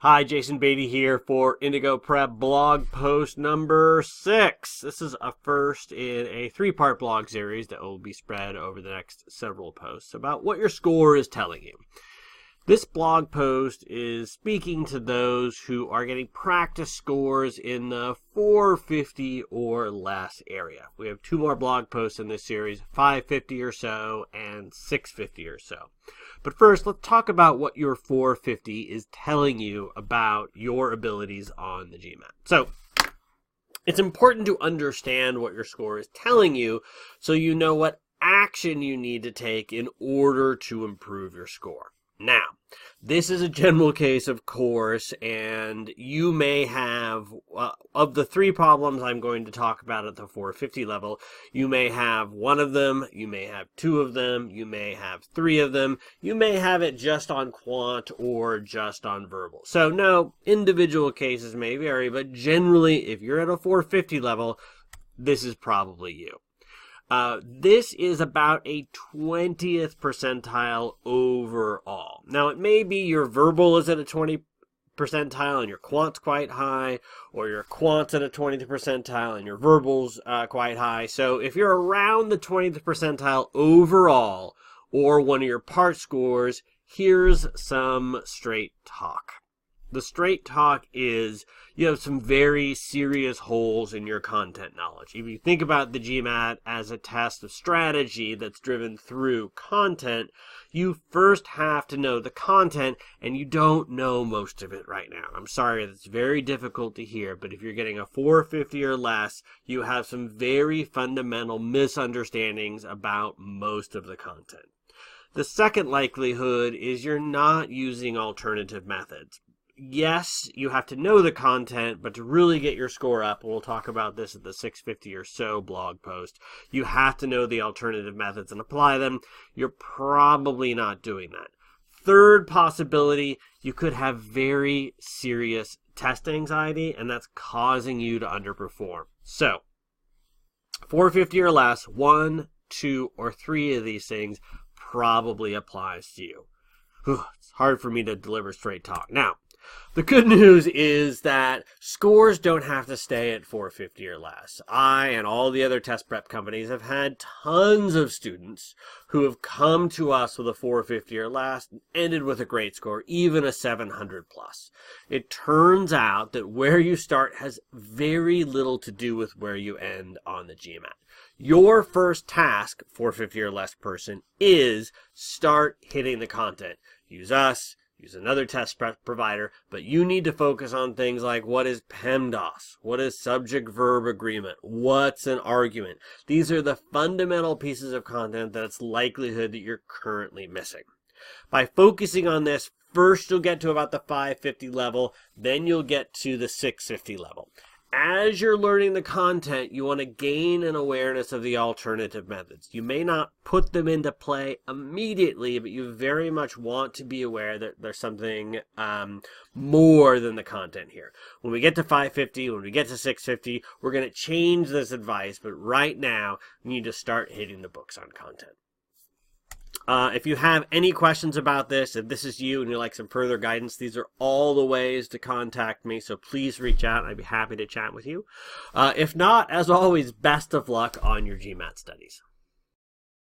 Hi, Jason Beatty here for Indigo Prep blog post number 6. This is a first in a 3-part blog series that will be spread over the next several posts about what your score is telling you. This blog post is speaking to those who are getting practice scores in the 450 or less area. We have 2 more blog posts in this series, 550 or so and 650 or so. But first, let's talk about what your 450 is telling you about your abilities on the GMAT. So, it's important to understand what your score is telling you so you know what action you need to take in order to improve your score. Now, this is a general case, of course, and you may have, of the 3 problems I'm going to talk about at the 450 level, you may have 1 of them, you may have 2 of them, you may have 3 of them, you may have it just on quant or just on verbal. So no, individual cases may vary, but generally, if you're at a 450 level, this is probably you. This is about a 20th percentile overall. Now, it may be your verbal is at a 20th percentile and your quant's quite high, or your quant's at a 20th percentile and your verbal's quite high. So if you're around the 20th percentile overall, or one of your part scores, here's some straight talk. The straight talk is you have some very serious holes in your content knowledge. If you think about the GMAT as a test of strategy that's driven through content, you first have to know the content, and you don't know most of it right now. I'm sorry, that's very difficult to hear, but if you're getting a 450 or less, you have some very fundamental misunderstandings about most of the content. The second likelihood is you're not using alternative methods. Yes, you have to know the content, but to really get your score up, and we'll talk about this at the 650 or so blog post, you have to know the alternative methods and apply them. You're probably not doing that. Third possibility, you could have very serious test anxiety, and that's causing you to underperform. So, 450 or less, 1, 2, or 3 of these things probably applies to you. It's hard for me to deliver straight talk. Now, the good news is that scores don't have to stay at 450 or less. I and all the other test prep companies have had tons of students who have come to us with a 450 or less and ended with a great score, even a 700 plus. It turns out that where you start has very little to do with where you end on the GMAT. Your first task, 450 or less person, is start hitting the content. Use us. Use another test prep provider, but you need to focus on things like what is PEMDAS, what is subject-verb agreement, what's an argument. These are the fundamental pieces of content that it's likelihood that you're currently missing. By focusing on this, first you'll get to about the 550 level, then you'll get to the 650 level. As you're learning the content, you want to gain an awareness of the alternative methods. You may not put them into play immediately, but you very much want to be aware that there's something more than the content here. When we get to 550, when we get to 650, we're going to change this advice, but right now, you need to start hitting the books on content. If you have any questions about this, if this is you and you'd like some further guidance, these are all the ways to contact me, so please reach out and I'd be happy to chat with you. If not, as always, best of luck on your GMAT studies.